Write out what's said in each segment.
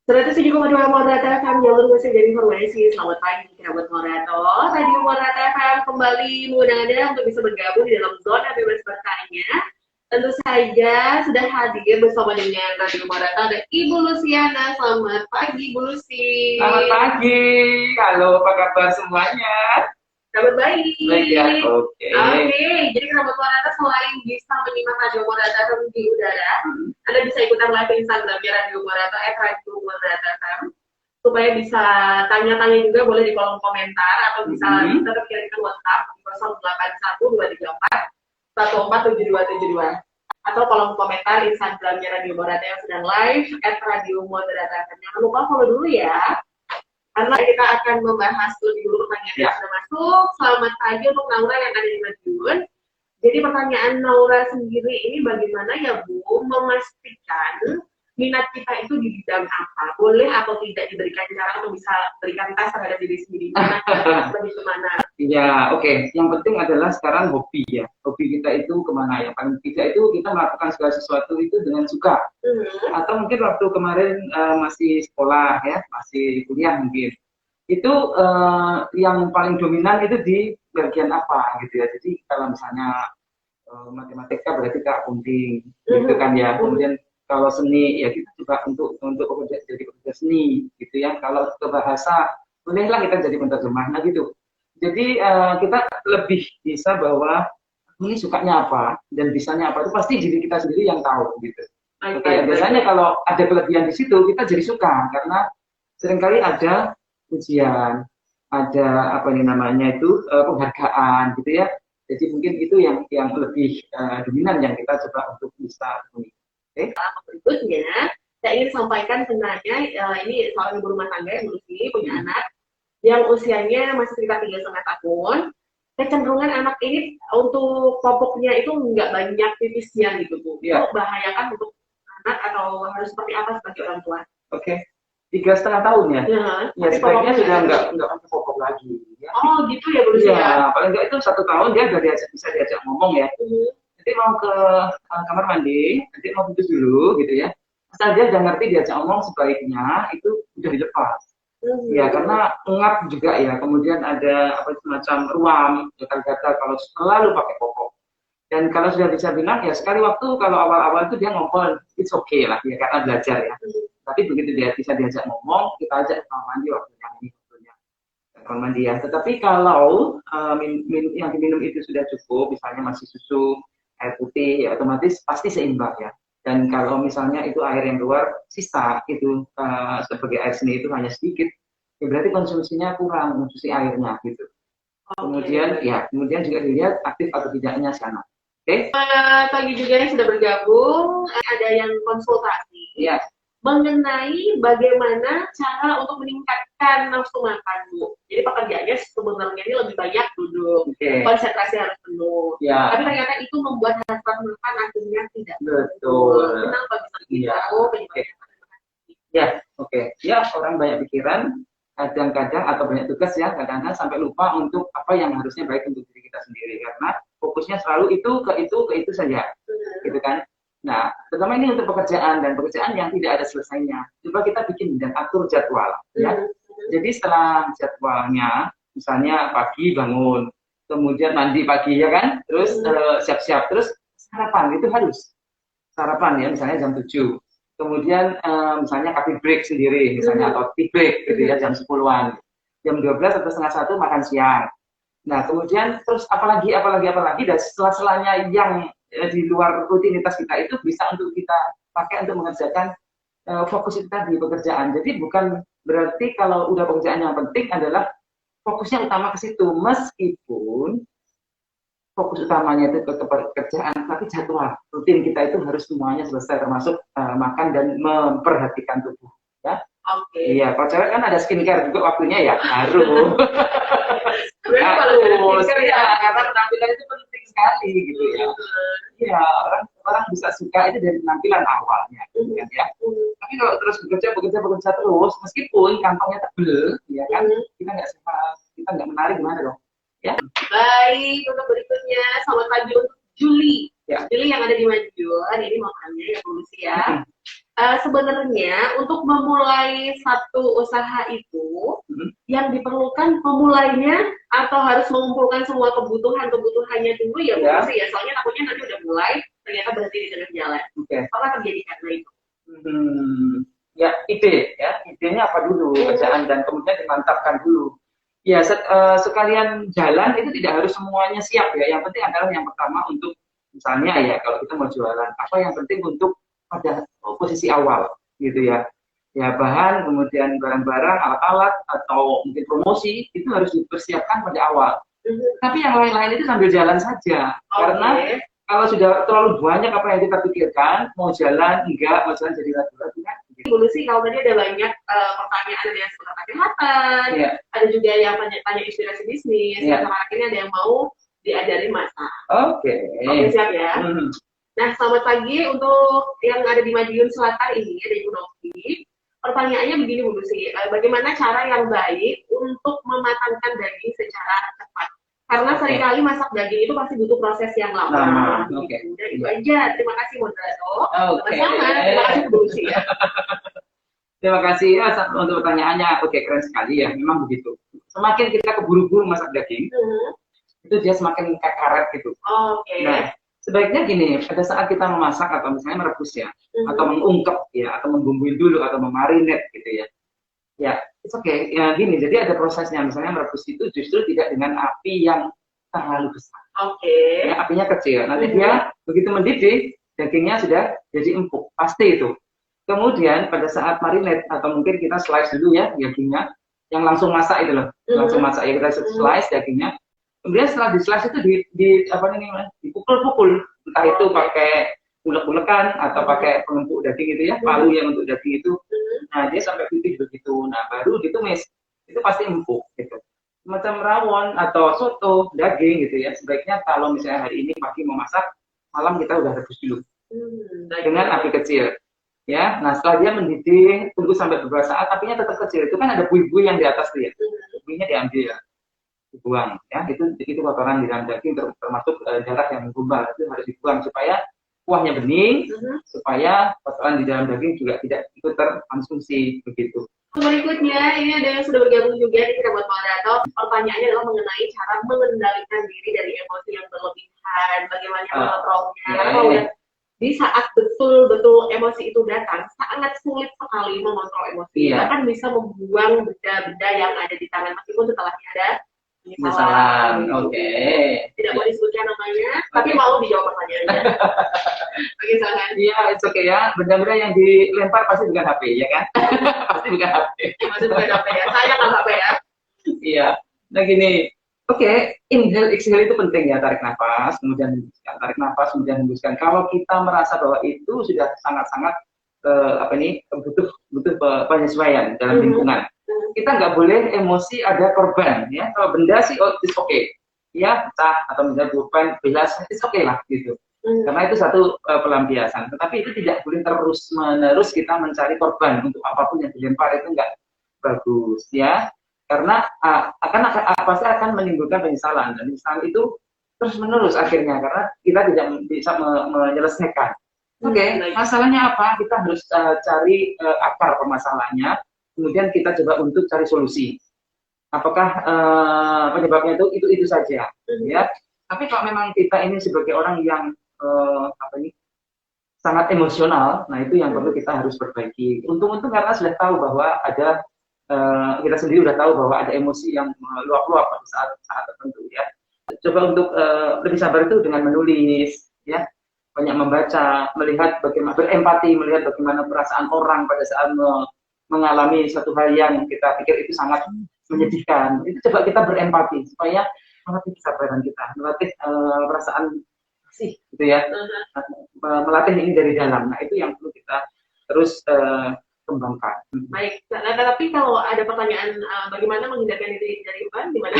107,2 Morata FM, jalur musik dan informasi. Selamat pagi, kerabat Morato. Radio Morata FM kembali mengundang Anda untuk bisa bergabung di dalam zona bebas bertanya. Tentu saja sudah hadir bersama dengan Radio Morata ada Ibu Luciana. Selamat pagi, Bu Lucy. Selamat pagi, halo apa kabar semuanya? Kabar baik. Baik ya, oke. Jadi kerabat Morata selain bisa menyimak Radio Morata di udara, Anda bisa ikutan live Instagramnya Radio Morata, @Radio Morata FM, supaya bisa tanya-tanya juga boleh di kolom komentar atau bisa tetap kirimkan WhatsApp di 081234 1472272 atau kolom komentar Instagramnya Radio Morata yang sedang live @Radio Morata FM. Jangan lupa follow dulu ya. Karena kita akan membahas lebih dulu pertanyaan yang sudah masuk. Selamat pagi untuk Naura yang ada di Madiun. Jadi pertanyaan Naura sendiri ini bagaimana ya Bu memastikan minat kita itu di bidang apa? Boleh atau tidak diberikan cara untuk bisa berikan tes terhadap diri sendiri? Lebih kemana? Ya, oke. Yang penting adalah sekarang hobi ya. Hobi kita itu kemana ya? Paling tidak itu kita melakukan segala sesuatu itu dengan suka. Atau mungkin waktu kemarin masih sekolah ya, masih kuliah mungkin. Itu yang paling dominan itu di bagian apa gitu ya. Jadi kalau misalnya matematika berarti ke accounting gitu kan ya. Kemudian kalau seni ya kita juga untuk jadi pekerja seni gitu ya. Kalau ke bahasa bolehlah kita jadi penerjemah nah gitu. Jadi kita lebih bisa bahwa ini sukanya apa dan bisanya apa itu pasti diri kita sendiri yang tahu gitu. Oke, biasanya kalau ada kelebihan di situ kita jadi suka karena seringkali ada ujian, ada apa ini namanya itu penghargaan gitu ya. Jadi mungkin itu yang lebih dominan yang kita coba untuk bisa penuhi. Oke. Berikutnya, saya ingin sampaikan sebenarnya ini soal ibu rumah tangga yang punya anak yang usianya masih sekitar 3,5 tahun. Kecenderungan anak ini untuk popoknya itu nggak banyak pipisnya gitu Bu. Itu bahayakan untuk anak atau harus seperti apa sebagai orang tua? Oke. 3,5 tahun ya? Ya sebaiknya sudah nggak pakai popok lagi. Ya. Oh gitu ya Bu Lucy ya? Paling nggak itu 1 tahun dia udah bisa diajak ngomong ya. Nanti mau ke kamar mandi, nanti mau pipis dulu gitu ya. Asal dia udah ngerti diajak ngomong sebaiknya itu udah dilepas. Ya karena ngap juga ya. Kemudian ada apa semacam ruam, gatal-gatal kalau selalu pakai popok. Dan kalau sudah bisa bilang ya sekali waktu kalau awal-awal itu dia ngomong it's okay lah ya karena belajar ya. Tapi begitu dia bisa diajak ngomong, kita ajak kamar mandi waktunya ini waktunya kamar mandi ya. Tetapi kalau yang diminum itu sudah cukup, misalnya masih susu, air putih, ya otomatis pasti seimbang ya. Dan kalau misalnya itu air yang keluar sisa itu sebagai air seni itu hanya sedikit, ya berarti konsumsinya kurang, konsumsi airnya gitu. Kemudian juga dilihat aktif atau tidaknya si anak. Oke. Pagi juga yang sudah bergabung, ada yang konsultasi. Ya. Mengenai bagaimana cara untuk meningkatkan nafsu makan, Bu. Jadi pekerjaannya sebenarnya ini lebih banyak duduk, konsentrasi harus penuh. Ya. Tapi ternyata itu membuat hasrat makan akhirnya tidak. Betul. Kenapa bisa begitu? Ya, oke. Ya, orang banyak pikiran, kadang-kadang atau banyak tugas ya, kadang-kadang sampai lupa untuk apa yang harusnya baik untuk diri kita sendiri karena fokusnya selalu ke itu saja, gitu kan. Nah, terutama ini untuk pekerjaan dan pekerjaan yang tidak ada selesainya. Coba kita bikin dan atur jadwal, ya. Jadi setelah jadwalnya, misalnya pagi bangun, kemudian mandi pagi ya kan, terus siap-siap, terus sarapan itu harus sarapan ya, misalnya jam 7. Kemudian misalnya coffee break sendiri, misalnya atau tea break gitu ya jam 10-an, jam 12 atau setengah 1 makan siang. Nah, kemudian terus apalagi dan setelah-selanya yang di luar rutinitas kita itu bisa untuk kita pakai untuk mengerjakan fokus kita di pekerjaan. Jadi bukan berarti kalau udah pekerjaan yang penting adalah fokusnya utama ke situ, meskipun fokus utamanya itu ke pekerjaan, tapi jadwal rutin kita itu harus semuanya selesai termasuk makan dan memperhatikan tubuh. Ya. Iya, kalau cewek kan ada skincare juga waktunya ya, harus. Harus, ya, karena penampilan itu penting sekali gitu ya. Iya, orang bisa suka itu dari penampilan awalnya, gitu kan ya. Tapi kalau terus bekerja terus, meskipun kantongnya tebel, ya kan, kita nggak menarik gimana dong? Ya. Baik, untuk berikutnya, selamat pagi untuk Juli. Ya. Juli yang ada di Madiun, ini mau tanya ya Bu Lucy ya. sebenarnya untuk memulai satu usaha itu yang diperlukan memulainya atau harus mengumpulkan semua kebutuhannya dulu ya Bu Lucy ya, soalnya takutnya nanti udah mulai ternyata berhenti di tengah jalan. Apa terjadi karena itu? Ya idenya apa dulu, bacaan dan kemudian dimantapkan dulu. Ya sekalian jalan itu tidak harus semuanya siap ya. Yang penting adalah yang pertama untuk misalnya ya kalau kita mau jualan apa yang penting untuk pada posisi awal gitu ya. Ya bahan kemudian barang-barang alat-alat atau mungkin promosi itu harus dipersiapkan pada awal. Tapi yang lain-lain itu sambil jalan saja. Karena kalau sudah terlalu banyak apa yang kita pikirkan, mau jalan enggak, mau jalan jadi ragu-ragu kan. Bu Lucy, kalau tadi ada banyak pertanyaan, ada yang seputar kesehatan, ada juga yang tanya inspirasi bisnis, yang akhirnya ada yang mau diajarin masak. Oke, siap ya. Nah, selamat pagi untuk yang ada di Madiun Selatan ini, ada Ibu Novi. Pertanyaannya begini Bu Lucy, bagaimana cara yang baik untuk mematangkan daging secara cepat? Karena seringkali masak daging itu pasti butuh proses yang lama. Gitu. Dan itu aja. Terima kasih moderator. Sama-sama. Terima kasih Bu Lucy ya. Terima kasih ya untuk pertanyaannya. Oke, keren sekali ya. Memang begitu. Semakin kita keburu-buru masak daging, itu dia semakin karet gitu. Nah, sebaiknya gini, pada saat kita memasak atau misalnya merebus ya, atau mengungkep ya, atau membumbuin dulu atau memarinate gitu ya. Ya, oke. Ya gini, jadi ada prosesnya. Misalnya merebus itu justru tidak dengan api yang terlalu besar. Ya, apinya kecil. Nanti dia begitu mendidih, dagingnya sudah jadi empuk. Pasti itu. Kemudian pada saat marinate atau mungkin kita slice dulu ya dagingnya, yang langsung masak itu loh, langsung masak ya kita slice dagingnya. Kemudian setelah di slice itu dipukul-pukul, entah itu pakai ulek-ulekan atau pakai pengempuk daging itu ya, palu yang untuk daging itu. Nah dia sampai pipih begitu, nah baru ditumis, itu pasti empuk gitu. Macam rawon atau soto daging gitu ya, sebaiknya kalau misalnya hari ini pagi mau masak, malam kita udah rebus dulu dengan api kecil. Ya, nah setelah dia mendidih, tunggu sampai beberapa saat, apinya tetap kecil. Itu kan ada buih-buih yang di atas tuh ya, buihnya diambil ya, dibuang ya. Itu kotoran di dalam daging termasuk darah yang menggumpal itu harus dibuang supaya kuahnya bening, supaya kotoran di dalam daging juga tidak ikut terkonsumsi begitu. Berikutnya ini ada yang sudah bergabung juga di kita buat moderator. Pertanyaannya adalah mengenai cara mengendalikan diri dari emosi yang berlebihan, bagaimana mengontrolnya. Karena kalau di saat betul-betul emosi itu datang, sangat sulit sekali mengontrol emosi. Bahkan bisa membuang benda-benda yang ada di tangan, meskipun setelahnya ada penyesalan. Tidak mau disebutkan namanya, tapi mau dijawab pertanyaannya. Misalkan. Iya, itu oke ya. Benda-benda yang dilempar pasti bukan HP, ya kan? Pasti bukan HP. Pasti bukan HP ya. Saya kan HP ya. Iya. Nah gini. Inhale, exhale itu penting ya, tarik nafas, kemudian hembuskan, tarik nafas, kemudian hembuskan. Kalau kita merasa bahwa itu sudah sangat-sangat butuh penyesuaian dalam lingkungan, kita nggak boleh emosi ada korban ya. Kalau benda sih it's okay, ya pecah atau misalnya beban bilas, it's okay lah gitu. Karena itu satu pelampiasan. Tetapi itu tidak boleh terus-menerus kita mencari korban untuk apapun yang dilempar, itu nggak bagus ya. Karena pasti akan menimbulkan penyesalan, dan penyesalan itu terus menerus akhirnya karena kita tidak bisa menyelesaikan. Masalahnya apa? Kita harus cari akar permasalahannya, kemudian kita coba untuk cari solusi. Apakah penyebabnya itu saja, ya? Tapi kalau memang kita ini sebagai orang yang sangat emosional, nah itu yang perlu kita harus perbaiki. Untung-untung karena sudah tahu bahwa ada kita sendiri udah tahu bahwa ada emosi yang meluap-luap pada saat tertentu ya. Coba untuk lebih sabar itu dengan menulis ya, banyak membaca, melihat bagaimana berempati, melihat bagaimana perasaan orang pada saat mengalami suatu hal yang kita pikir itu sangat menyedihkan. Itu coba kita berempati supaya melatih kesabaran kita, melatih perasaan kasih gitu ya, melatih ini dari dalam. Nah itu yang perlu kita terus kembangkan. Baik, nah, tapi kalau ada pertanyaan bagaimana menghindarkan diri dari uban, gimana?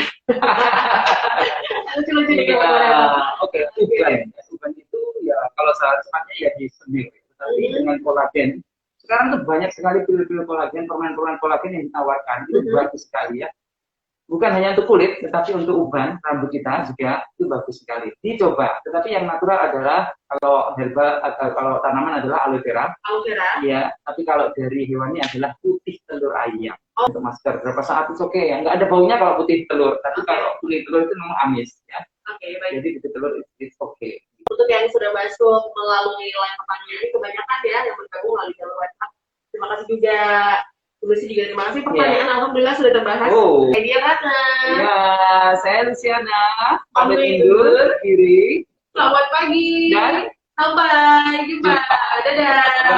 Uban itu ya kalau salah cepatnya ya di semir, tapi dengan kolagen. Sekarang tuh banyak sekali pil-pil kolagen, permen-permen kolagen yang ditawarkan, itu bagus sekali ya. bukan hanya untuk kulit, tetapi untuk uban rambut kita juga itu bagus sekali. Dicoba. Tetapi yang natural adalah kalau herbal atau kalau tanaman adalah aloe vera. Aloe vera. Ya, tapi kalau dari hewannya adalah putih telur ayam. Untuk masker berapa saat itu oke ya. Nggak ada baunya kalau putih telur, tapi kalau putih telur itu memang amis ya. Baik. Jadi putih telur itu oke. Untuk yang sudah masuk melalui line pertanyaan ini kebanyakan ya yang bergabung melalui jalur WhatsApp. Terima kasih juga. Lucy juga terima kasih pertanyaan, alhamdulillah sudah terbahas. Media mana? Ya, saya Luciana, pamit undur diri. Selamat pagi. Dan sampai jumpa. Dadah.